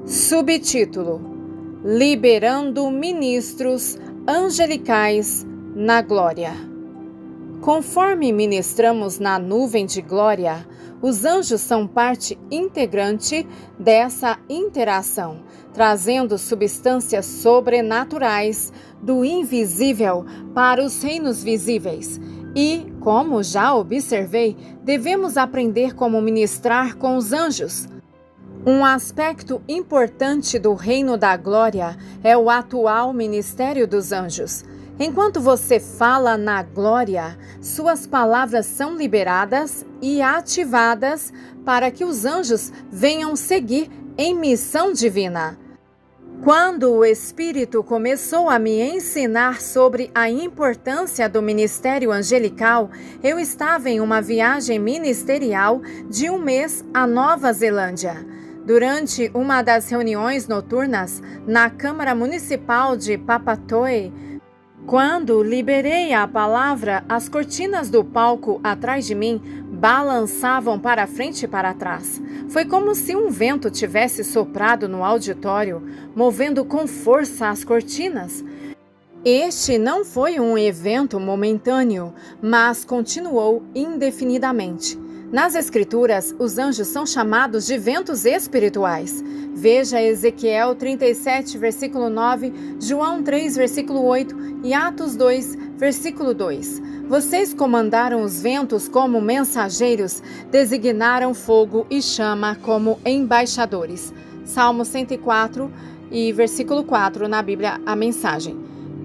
Subtítulo: Liberando ministros angelicais na glória. Conforme ministramos na nuvem de glória, os anjos são parte integrante dessa interação, trazendo substâncias sobrenaturais do invisível para os reinos visíveis. E, como já observei, devemos aprender como ministrar com os anjos. Um aspecto importante do reino da glória é o atual ministério dos anjos. Enquanto você fala na glória, suas palavras são liberadas e ativadas para que os anjos venham seguir em missão divina. Quando o Espírito começou a me ensinar sobre a importância do ministério angelical, eu estava em uma viagem ministerial de 1 mês à Nova Zelândia. Durante uma das reuniões noturnas na Câmara Municipal de Papatoetoe, quando liberei a palavra, as cortinas do palco atrás de mim balançavam para frente e para trás. Foi como se um vento tivesse soprado no auditório, movendo com força as cortinas. Este não foi um evento momentâneo, mas continuou indefinidamente. Nas Escrituras, os anjos são chamados de ventos espirituais. Veja Ezequiel 37, versículo 9, João 3, versículo 8 e Atos 2, versículo 2. Vocês comandaram os ventos como mensageiros, designaram fogo e chama como embaixadores. Salmo 104 e versículo 4 na Bíblia, a mensagem.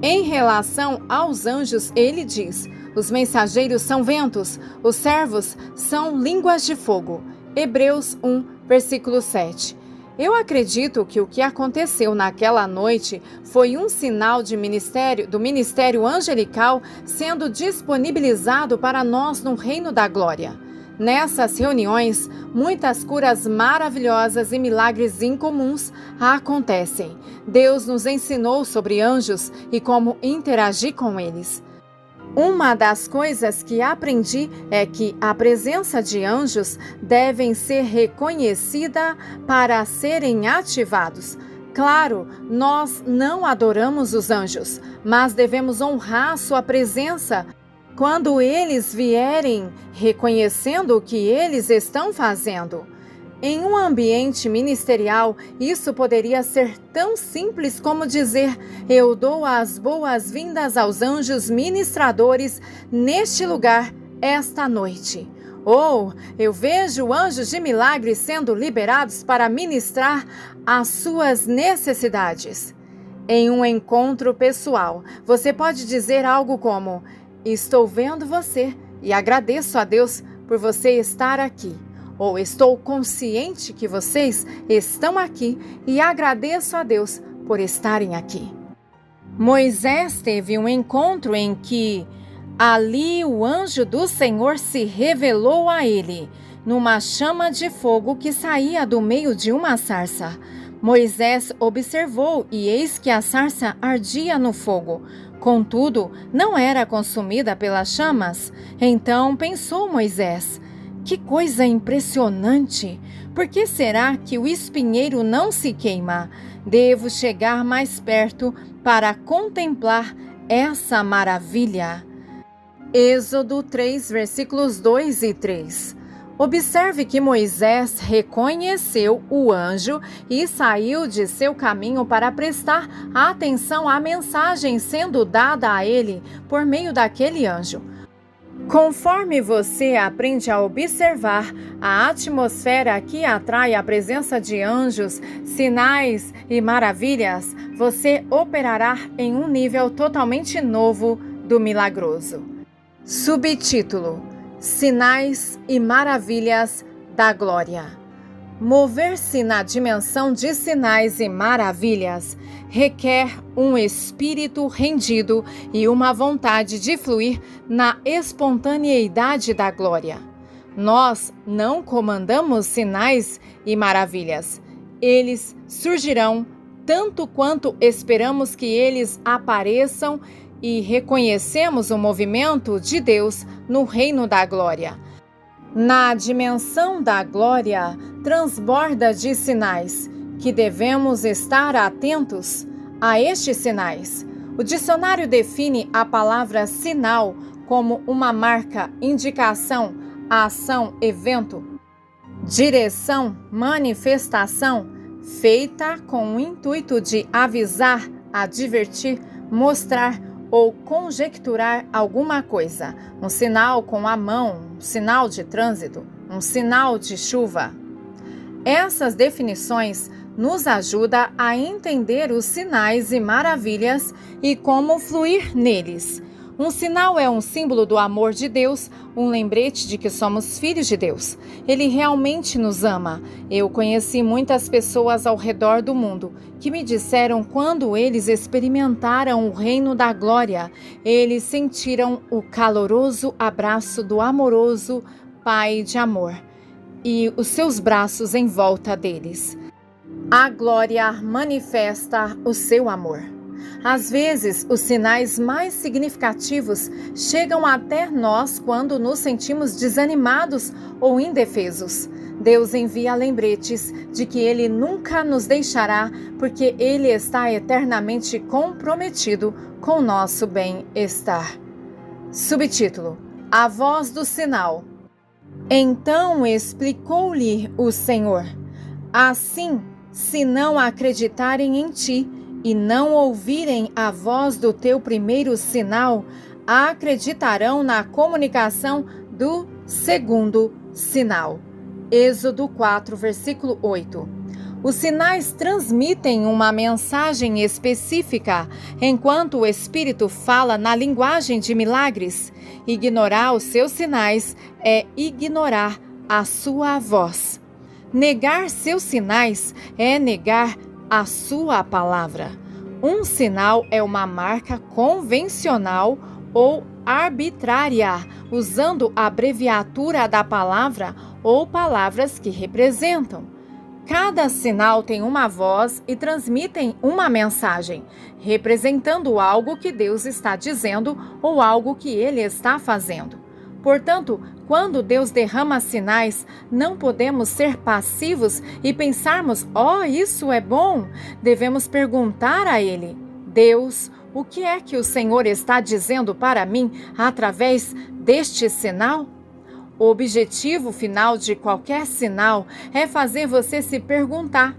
Em relação aos anjos, ele diz: os mensageiros são ventos, os servos são línguas de fogo. Hebreus 1, versículo 7. Eu acredito que o que aconteceu naquela noite foi um sinal do ministério angelical sendo disponibilizado para nós no reino da glória. Nessas reuniões, muitas curas maravilhosas e milagres incomuns acontecem. Deus nos ensinou sobre anjos e como interagir com eles. Uma das coisas que aprendi é que a presença de anjos deve ser reconhecida para serem ativados. Claro, nós não adoramos os anjos, mas devemos honrar sua presença quando eles vierem, reconhecendo o que eles estão fazendo. Em um ambiente ministerial, isso poderia ser tão simples como dizer: eu dou as boas-vindas aos anjos ministradores neste lugar esta noite. Ou eu vejo anjos de milagres sendo liberados para ministrar as suas necessidades. Em um encontro pessoal, você pode dizer algo como: estou vendo você e agradeço a Deus por você estar aqui. Ou estou consciente que vocês estão aqui e agradeço a Deus por estarem aqui. Moisés teve um encontro em que ali o anjo do Senhor se revelou a ele, numa chama de fogo que saía do meio de uma sarça. Moisés observou e eis que a sarça ardia no fogo. Contudo, não era consumida pelas chamas. Então pensou Moisés: que coisa impressionante! Por que será que o espinheiro não se queima? Devo chegar mais perto para contemplar essa maravilha. Êxodo 3, versículos 2 e 3. Observe que Moisés reconheceu o anjo e saiu de seu caminho para prestar atenção à mensagem sendo dada a ele por meio daquele anjo. Conforme você aprende a observar a atmosfera que atrai a presença de anjos, sinais e maravilhas, você operará em um nível totalmente novo do milagroso. Subtítulo: Sinais e maravilhas da glória. Mover-se na dimensão de sinais e maravilhas requer um espírito rendido e uma vontade de fluir na espontaneidade da glória. Nós não comandamos sinais e maravilhas. Eles surgirão tanto quanto esperamos que eles apareçam e reconhecemos o movimento de Deus no reino da glória. Na dimensão da glória, transborda de sinais que devemos estar atentos a estes sinais. O dicionário define a palavra sinal como uma marca, indicação, ação, evento, direção, manifestação, feita com o intuito de avisar, advertir, mostrar ou conjecturar alguma coisa. Um sinal com a mão, um sinal de trânsito, um sinal de chuva. Essas definições nos ajudam a entender os sinais e maravilhas e como fluir neles. Um sinal é um símbolo do amor de Deus, um lembrete de que somos filhos de Deus. Ele realmente nos ama. Eu conheci muitas pessoas ao redor do mundo que me disseram quando eles experimentaram o reino da glória, eles sentiram o caloroso abraço do amoroso Pai de amor e os seus braços em volta deles. A glória manifesta o seu amor. Às vezes, os sinais mais significativos chegam até nós quando nos sentimos desanimados ou indefesos. Deus envia lembretes de que Ele nunca nos deixará, porque Ele está eternamente comprometido com o nosso bem-estar. Subtítulo: A voz do sinal. Então explicou-lhe o Senhor: assim, se não acreditarem em ti, e não ouvirem a voz do teu primeiro sinal, acreditarão na comunicação do segundo sinal. Êxodo 4, versículo 8. Os sinais transmitem uma mensagem específica, enquanto o Espírito fala na linguagem de milagres. Ignorar os seus sinais é ignorar a sua voz. Negar seus sinais é negar a sua palavra. Um sinal é uma marca convencional ou arbitrária, usando a abreviatura da palavra ou palavras que representam. Cada sinal tem uma voz e transmitem uma mensagem, representando algo que Deus está dizendo ou algo que Ele está fazendo. Portanto, quando Deus derrama sinais, não podemos ser passivos e pensarmos, isso é bom. Devemos perguntar a Ele: Deus, o que é que o Senhor está dizendo para mim através deste sinal? O objetivo final de qualquer sinal é fazer você se perguntar.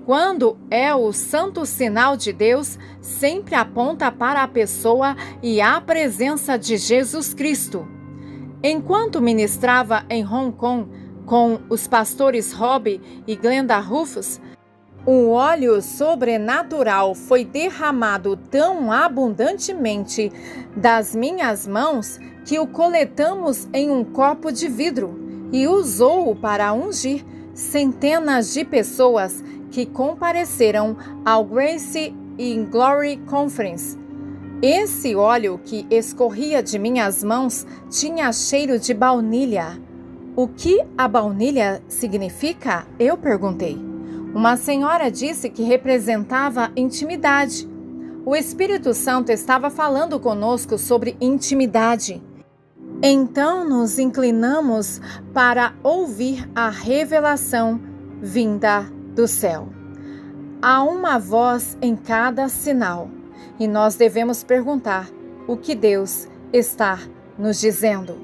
Quando é o santo sinal de Deus, sempre aponta para a pessoa e a presença de Jesus Cristo. Enquanto ministrava em Hong Kong com os pastores Robbie e Glenda Rufus, um óleo sobrenatural foi derramado tão abundantemente das minhas mãos que o coletamos em um copo de vidro e usou-o para ungir centenas de pessoas que compareceram ao Grace in Glory Conference. Esse óleo que escorria de minhas mãos tinha cheiro de baunilha. O que a baunilha significa? Eu perguntei. Uma senhora disse que representava intimidade. O Espírito Santo estava falando conosco sobre intimidade. Então nos inclinamos para ouvir a revelação vinda do céu. Há uma voz em cada sinal. E nós devemos perguntar o que Deus está nos dizendo.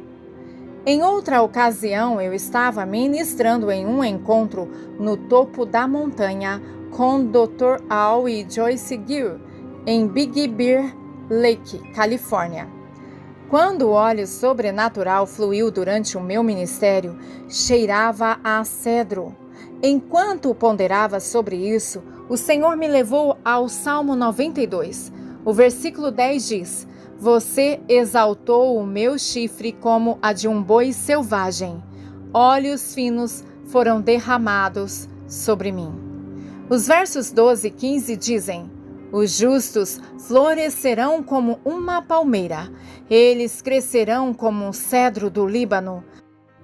Em outra ocasião, eu estava ministrando em um encontro no topo da montanha com Dr. Al e Joyce Gill, em Big Bear Lake, Califórnia. Quando o óleo sobrenatural fluiu durante o meu ministério, cheirava a cedro. Enquanto ponderava sobre isso, o Senhor me levou ao Salmo 92. O versículo 10 diz: Você exaltou o meu chifre como a de um boi selvagem. Óleos finos foram derramados sobre mim. Os versos 12 e 15 dizem: Os justos florescerão como uma palmeira. Eles crescerão como um cedro do Líbano.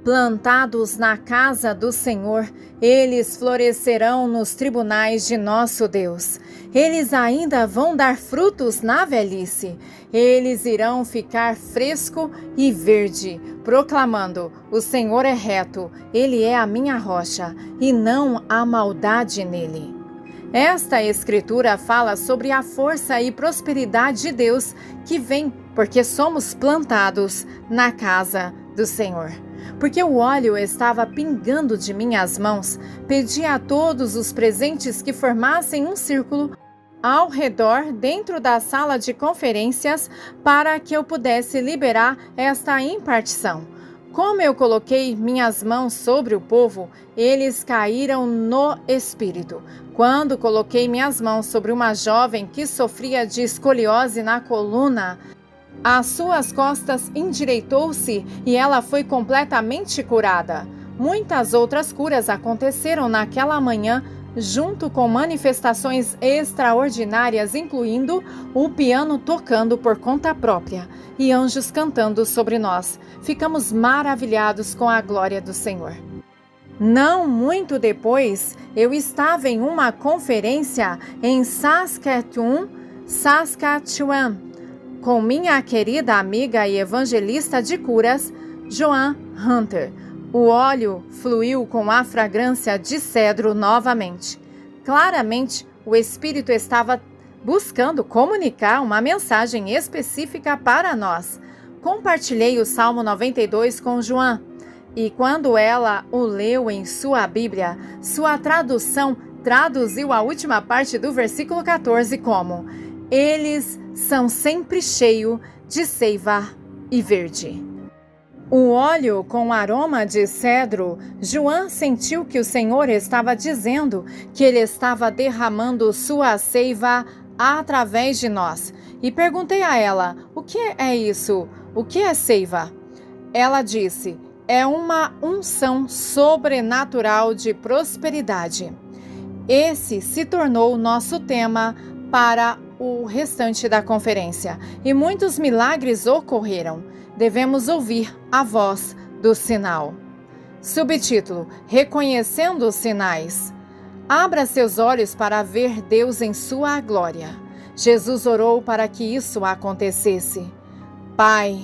Plantados na casa do Senhor, eles florescerão nos tribunais de nosso Deus. Eles ainda vão dar frutos na velhice. Eles irão ficar fresco e verde, proclamando: o Senhor é reto, Ele é a minha rocha, e não há maldade nele. Esta escritura fala sobre a força e prosperidade de Deus que vem porque somos plantados na casa do Senhor. Porque o óleo estava pingando de minhas mãos, pedi a todos os presentes que formassem um círculo ao redor dentro da sala de conferências para que eu pudesse liberar esta impartição. Como eu coloquei minhas mãos sobre o povo, eles caíram no espírito. Quando coloquei minhas mãos sobre uma jovem que sofria de escoliose na coluna, as suas costas endireitou-se e ela foi completamente curada. Muitas outras curas aconteceram naquela manhã, junto com manifestações extraordinárias, incluindo o piano tocando por conta própria e anjos cantando sobre nós. Ficamos maravilhados com a glória do Senhor. Não muito depois, eu estava em uma conferência em Saskatoon, com minha querida amiga e evangelista de curas, Joan Hunter. O óleo fluiu com a fragrância de cedro novamente. Claramente, o Espírito estava buscando comunicar uma mensagem específica para nós. Compartilhei o Salmo 92 com Joan, e quando ela o leu em sua Bíblia, sua tradução traduziu a última parte do versículo 14 como: eles são sempre cheios de seiva e verde. O óleo com aroma de cedro, Joan sentiu que o Senhor estava dizendo que Ele estava derramando sua seiva através de nós. E perguntei a ela, o que é isso? O que é seiva? Ela disse, é uma unção sobrenatural de prosperidade. Esse se tornou nosso tema para o restante da conferência. E muitos milagres ocorreram. Devemos ouvir a voz do sinal. Subtítulo: Reconhecendo os sinais. Abra seus olhos para ver Deus em sua glória. Jesus orou para que isso acontecesse. Pai,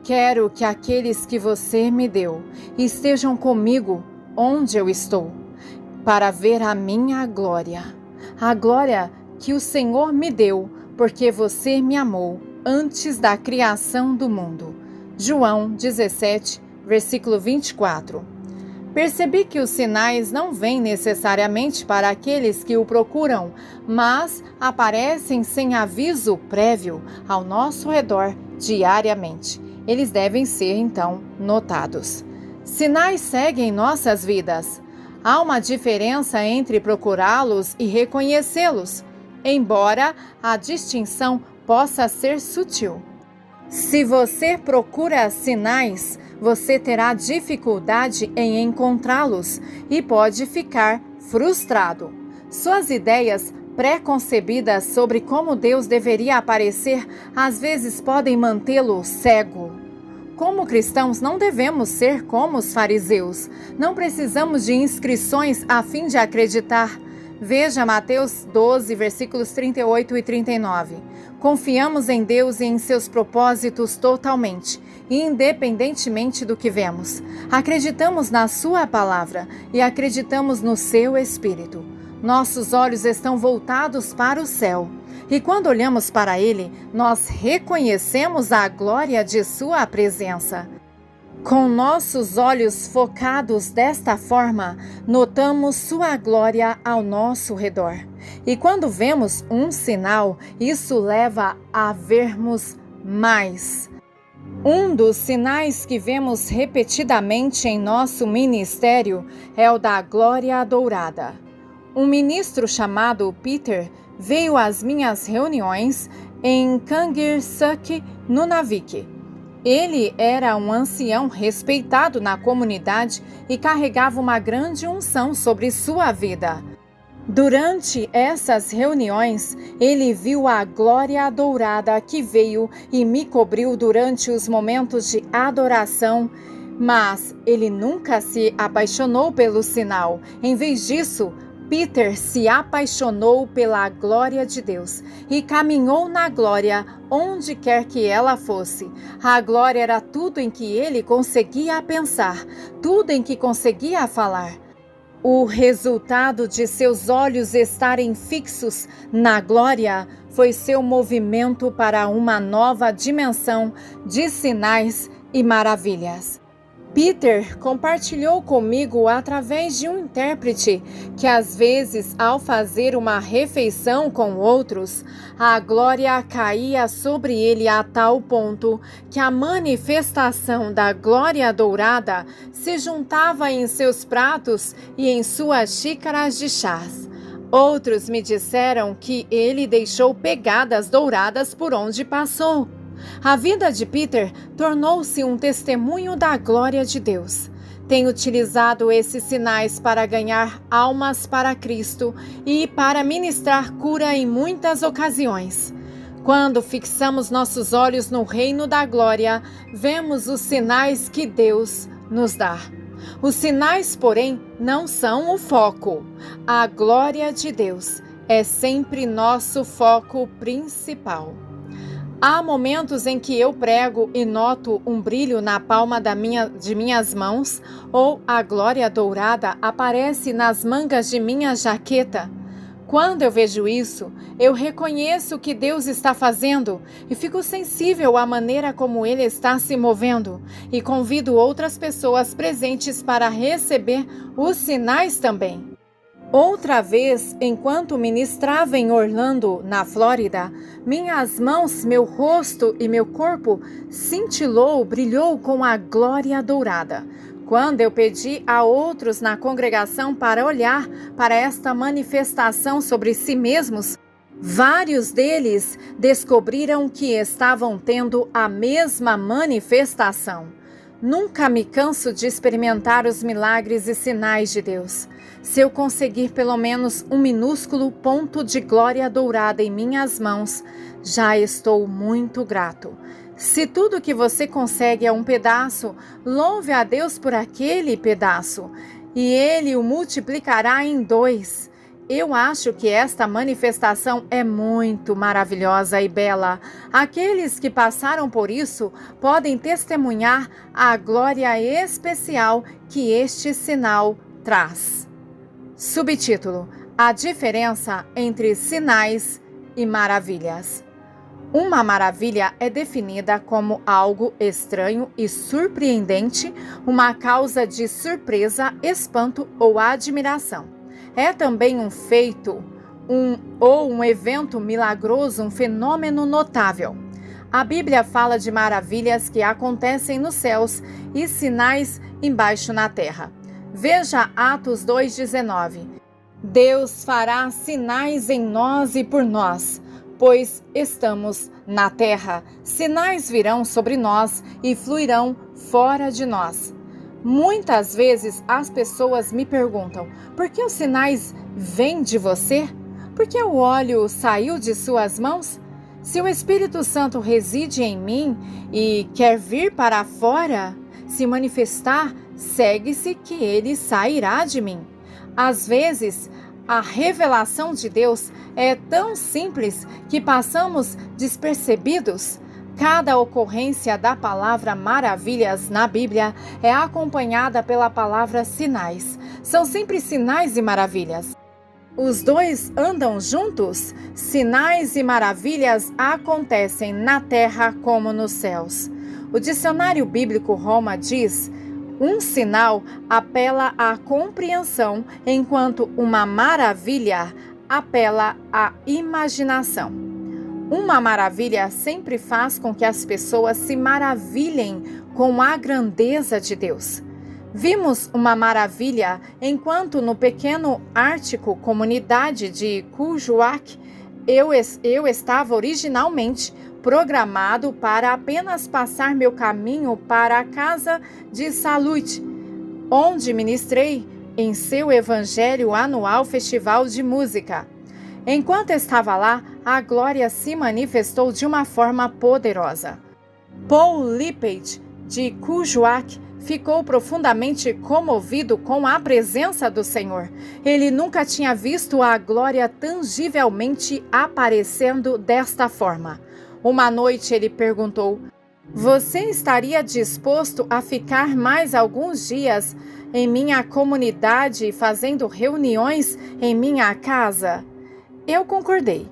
quero que aqueles que você me deu estejam comigo onde eu estou, para ver a minha glória. A glória que o Senhor me deu, porque você me amou antes da criação do mundo. João 17, versículo 24. Percebi que os sinais não vêm necessariamente para aqueles que o procuram, mas aparecem sem aviso prévio ao nosso redor diariamente. Eles devem ser, então, notados. Sinais seguem nossas vidas. Há uma diferença entre procurá-los e reconhecê-los, embora a distinção possa ser sutil. Se você procura sinais, você terá dificuldade em encontrá-los e pode ficar frustrado. Suas ideias pré-concebidas sobre como Deus deveria aparecer às vezes podem mantê-lo cego. Como cristãos, não devemos ser como os fariseus. Não precisamos de inscrições a fim de acreditar. Veja Mateus 12, versículos 38 e 39. Confiamos em Deus e em seus propósitos totalmente, independentemente do que vemos. Acreditamos na sua palavra e acreditamos no seu Espírito. Nossos olhos estão voltados para o céu. E quando olhamos para ele, nós reconhecemos a glória de sua presença. Com nossos olhos focados desta forma, notamos sua glória ao nosso redor. E quando vemos um sinal, isso leva a vermos mais. Um dos sinais que vemos repetidamente em nosso ministério é o da glória dourada. Um ministro chamado Peter veio às minhas reuniões em Kangirsuk, Nunavik. Ele era um ancião respeitado na comunidade e carregava uma grande unção sobre sua vida. Durante essas reuniões, ele viu a glória dourada que veio e me cobriu durante os momentos de adoração, mas ele nunca se apaixonou pelo sinal. Em vez disso, Peter se apaixonou pela glória de Deus e caminhou na glória onde quer que ela fosse. A glória era tudo em que ele conseguia pensar, tudo em que conseguia falar. O resultado de seus olhos estarem fixos na glória foi seu movimento para uma nova dimensão de sinais e maravilhas. Peter compartilhou comigo através de um intérprete que às vezes, ao fazer uma refeição com outros, a glória caía sobre ele a tal ponto que a manifestação da glória dourada se juntava em seus pratos e em suas xícaras de chás. Outros me disseram que ele deixou pegadas douradas por onde passou. A vida de Peter tornou-se um testemunho da glória de Deus. Tem utilizado esses sinais para ganhar almas para Cristo e para ministrar cura em muitas ocasiões. Quando fixamos nossos olhos no reino da glória, vemos os sinais que Deus nos dá. Os sinais, porém, não são o foco. A glória de Deus é sempre nosso foco principal. Há momentos em que eu prego e noto um brilho na palma de minhas mãos, ou a glória dourada aparece nas mangas de minha jaqueta. Quando eu vejo isso, eu reconheço o que Deus está fazendo e fico sensível à maneira como Ele está se movendo e convido outras pessoas presentes para receber os sinais também. Outra vez, enquanto ministrava em Orlando, na Flórida, minhas mãos, meu rosto e meu corpo brilhou com a glória dourada. Quando eu pedi a outros na congregação para olhar para esta manifestação sobre si mesmos, vários deles descobriram que estavam tendo a mesma manifestação. Nunca me canso de experimentar os milagres e sinais de Deus. Se eu conseguir pelo menos um minúsculo ponto de glória dourada em minhas mãos, já estou muito grato. Se tudo que você consegue é um pedaço, louve a Deus por aquele pedaço, e Ele o multiplicará em 2. Eu acho que esta manifestação é muito maravilhosa e bela. Aqueles que passaram por isso podem testemunhar a glória especial que este sinal traz. Subtítulo: A diferença entre sinais e maravilhas. Uma maravilha é definida como algo estranho e surpreendente, uma causa de surpresa, espanto ou admiração. É também um feito, um evento milagroso, um fenômeno notável. A Bíblia fala de maravilhas que acontecem nos céus e sinais embaixo na terra. Veja Atos 2,19. Deus fará sinais em nós e por nós, pois estamos na terra. Sinais virão sobre nós e fluirão fora de nós. Muitas vezes as pessoas me perguntam: por que os sinais vêm de você? Por que o óleo saiu de suas mãos? Se o Espírito Santo reside em mim e quer vir para fora, se manifestar, segue-se que ele sairá de mim. Às vezes, a revelação de Deus é tão simples que passamos despercebidos. Cada ocorrência da palavra maravilhas na Bíblia é acompanhada pela palavra sinais. São sempre sinais e maravilhas. Os dois andam juntos. Sinais e maravilhas acontecem na terra como nos céus. O dicionário bíblico Roma diz: um sinal apela à compreensão, enquanto uma maravilha apela à imaginação. Uma maravilha sempre faz com que as pessoas se maravilhem com a grandeza de Deus. Vimos uma maravilha enquanto no pequeno Ártico, comunidade de Kuujjuaq, eu estava originalmente programado para apenas passar meu caminho para a casa de Salut, onde ministrei em seu evangelho anual festival de música. Enquanto estava lá, a glória se manifestou de uma forma poderosa. Paul Lippitt, de Kuujjuaq, ficou profundamente comovido com a presença do Senhor. Ele nunca tinha visto a glória tangivelmente aparecendo desta forma. Uma noite ele perguntou: você estaria disposto a ficar mais alguns dias em minha comunidade, fazendo reuniões em minha casa? Eu concordei.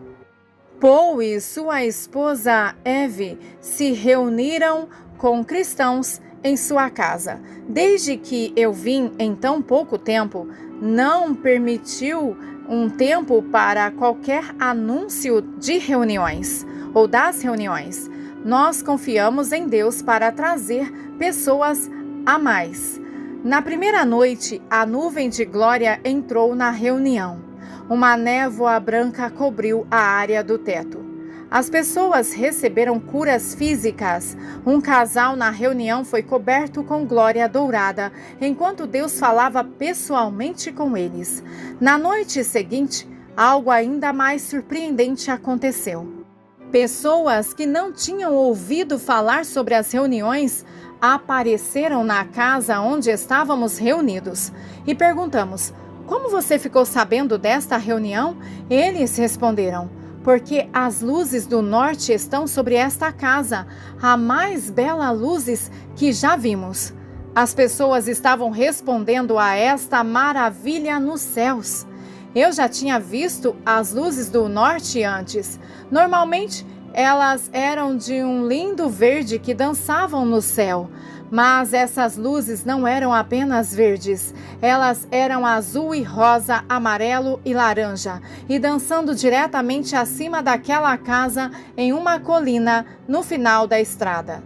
Paul e sua esposa Eve se reuniram com cristãos em sua casa. Desde que eu vim em tão pouco tempo, não permitiu um tempo para qualquer anúncio de reuniões ou das reuniões. Nós confiamos em Deus para trazer pessoas a mais. Na primeira noite, a nuvem de glória entrou na reunião. Uma névoa branca cobriu a área do teto. As pessoas receberam curas físicas. Um casal na reunião foi coberto com glória dourada, enquanto Deus falava pessoalmente com eles. Na noite seguinte, algo ainda mais surpreendente aconteceu. Pessoas que não tinham ouvido falar sobre as reuniões apareceram na casa onde estávamos reunidos. E perguntamos: como você ficou sabendo desta reunião? Eles responderam: porque as luzes do norte estão sobre esta casa, a mais bela luzes que já vimos. As pessoas estavam respondendo a esta maravilha nos céus. Eu já tinha visto as luzes do norte antes. Normalmente, elas eram de um lindo verde que dançavam no céu. Mas essas luzes não eram apenas verdes, elas eram azul e rosa, amarelo e laranja, e dançando diretamente acima daquela casa em uma colina no final da estrada.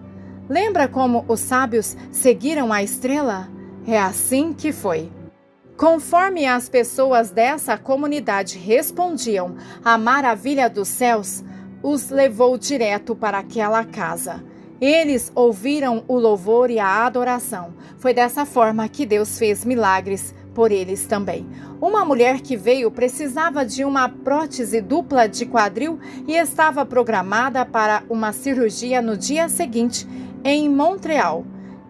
Lembra como os sábios seguiram a estrela? É assim que foi. Conforme as pessoas dessa comunidade respondiam à maravilha dos céus, os levou direto para aquela casa. Eles ouviram o louvor e a adoração. Foi dessa forma que Deus fez milagres por eles também. Uma mulher que veio precisava de uma prótese dupla de quadril e estava programada para uma cirurgia no dia seguinte em Montreal.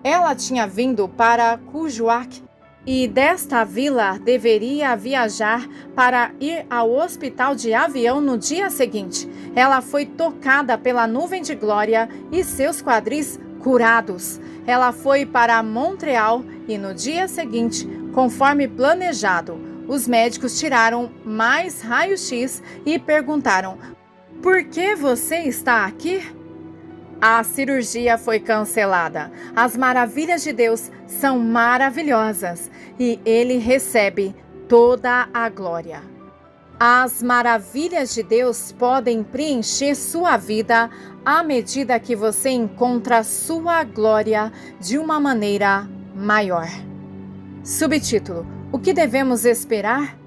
Ela tinha vindo para Kuujjuaq e desta vila deveria viajar para ir ao hospital de avião no dia seguinte. Ela foi tocada pela nuvem de glória e seus quadris curados. Ela foi para Montreal e no dia seguinte, conforme planejado, os médicos tiraram mais raio-x e perguntaram: por que você está aqui? A cirurgia foi cancelada. As maravilhas de Deus são maravilhosas e Ele recebe toda a glória. As maravilhas de Deus podem preencher sua vida à medida que você encontra sua glória de uma maneira maior. Subtítulo: o que devemos esperar?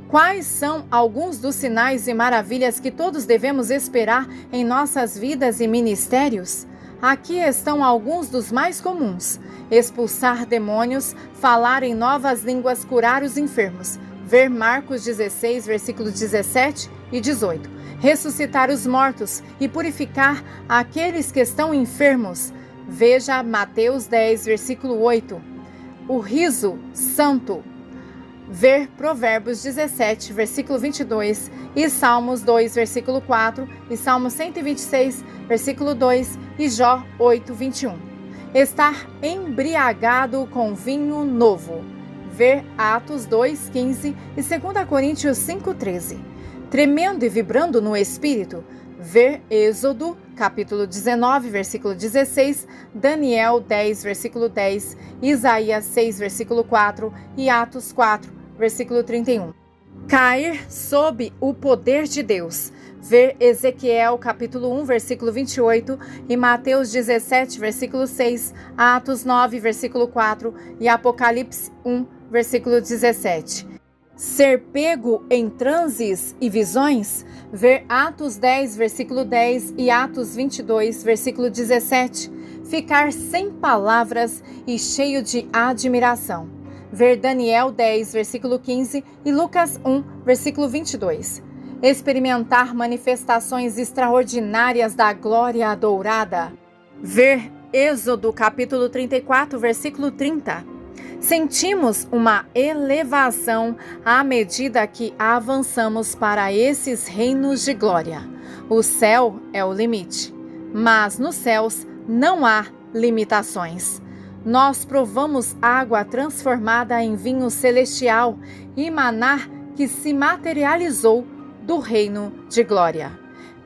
Quais são alguns dos sinais e maravilhas que todos devemos esperar em nossas vidas e ministérios? Aqui estão alguns dos mais comuns: expulsar demônios, falar em novas línguas, curar os enfermos. Ver Marcos 16, versículos 17 e 18. Ressuscitar os mortos e purificar aqueles que estão enfermos. Veja Mateus 10, versículo 8. O riso santo. Ver Provérbios 17, versículo 22, e Salmos 2, versículo 4, e Salmo 126, versículo 2, e Jó 8, 21. Estar embriagado com vinho novo. Ver Atos 2, 15 e 2 Coríntios 5, 13. Tremendo e vibrando no Espírito. Ver Êxodo, capítulo 19, versículo 16, Daniel 10, versículo 10, Isaías 6, versículo 4 e Atos 4, versículo 31. Cair sob o poder de Deus. Ver Ezequiel, capítulo 1, versículo 28 e Mateus 17, versículo 6, Atos 9, versículo 4 e Apocalipse 1, versículo 17. Ser pego em transes e visões. Ver Atos 10, versículo 10 e Atos 22, versículo 17. Ficar sem palavras e cheio de admiração. Ver Daniel 10, versículo 15 e Lucas 1, versículo 22. Experimentar manifestações extraordinárias da glória dourada. Ver Êxodo, capítulo 34, versículo 30. Sentimos uma elevação à medida que avançamos para esses reinos de glória. O céu é o limite, mas nos céus não há limitações. nós provamos água transformada em vinho celestial e maná que se materializou do reino de glória.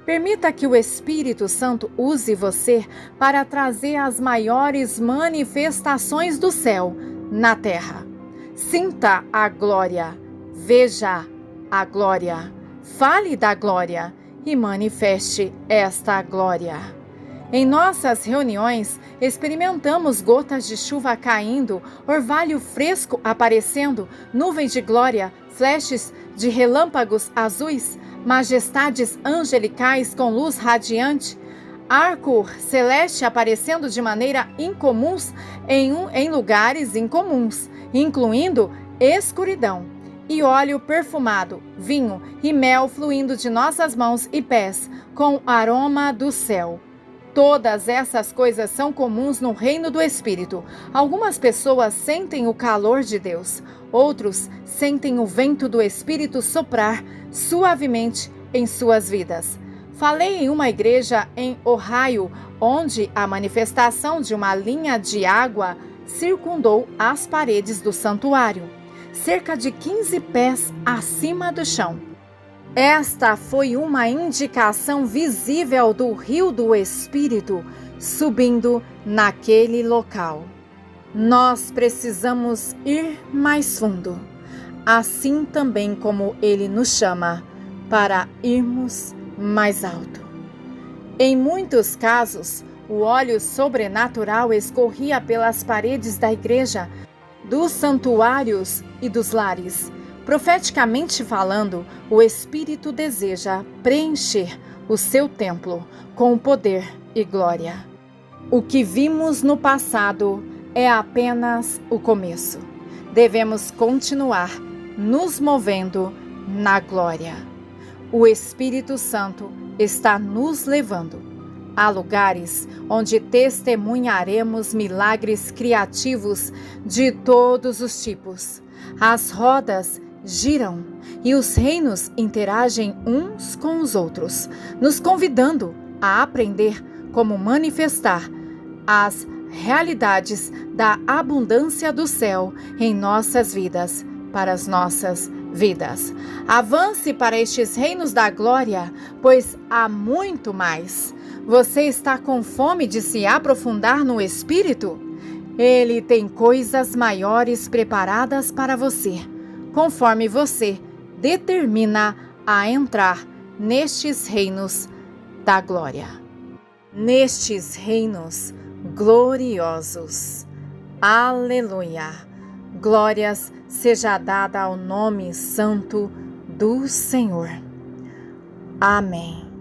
Permita que o Espírito Santo use você para trazer as maiores manifestações do céu na terra. Sinta a glória, veja a glória, fale da glória e manifeste esta glória. Em nossas reuniões, experimentamos gotas de chuva caindo, orvalho fresco aparecendo, nuvens de glória, flashes de relâmpagos azuis, majestades angelicais com luz radiante, arco celeste aparecendo de maneira incomuns em lugares incomuns, incluindo escuridão, e óleo perfumado, vinho e mel fluindo de nossas mãos e pés, com aroma do céu. Todas essas coisas são comuns no reino do Espírito. Algumas pessoas sentem o calor de Deus, outros sentem o vento do Espírito soprar suavemente em suas vidas. Falei em uma igreja em Ohio, onde a manifestação de uma linha de água circundou as paredes do santuário, cerca de 15 pés acima do chão. Esta foi uma indicação visível do rio do Espírito subindo naquele local. Nós precisamos ir mais fundo, assim também como Ele nos chama para irmos mais alto. Em muitos casos, o óleo sobrenatural escorria pelas paredes da igreja, dos santuários e dos lares. Profeticamente falando, o Espírito deseja preencher o seu templo com poder e glória. O que vimos no passado é apenas o começo. Devemos continuar nos movendo na glória. O Espírito Santo está nos levando a lugares onde testemunharemos milagres criativos de todos os tipos. As rodas giram e os reinos interagem uns com os outros, nos convidando a aprender como manifestar as realidades da abundância do céu em nossas vidas, para as nossas vidas. Avance para estes reinos da glória, pois há muito mais. Você está com fome de se aprofundar no Espírito? Ele tem coisas maiores preparadas para você, conforme você determina a entrar nestes reinos da glória. Nestes reinos gloriosos. Aleluia! Glórias seja dada ao nome santo do Senhor. Amém.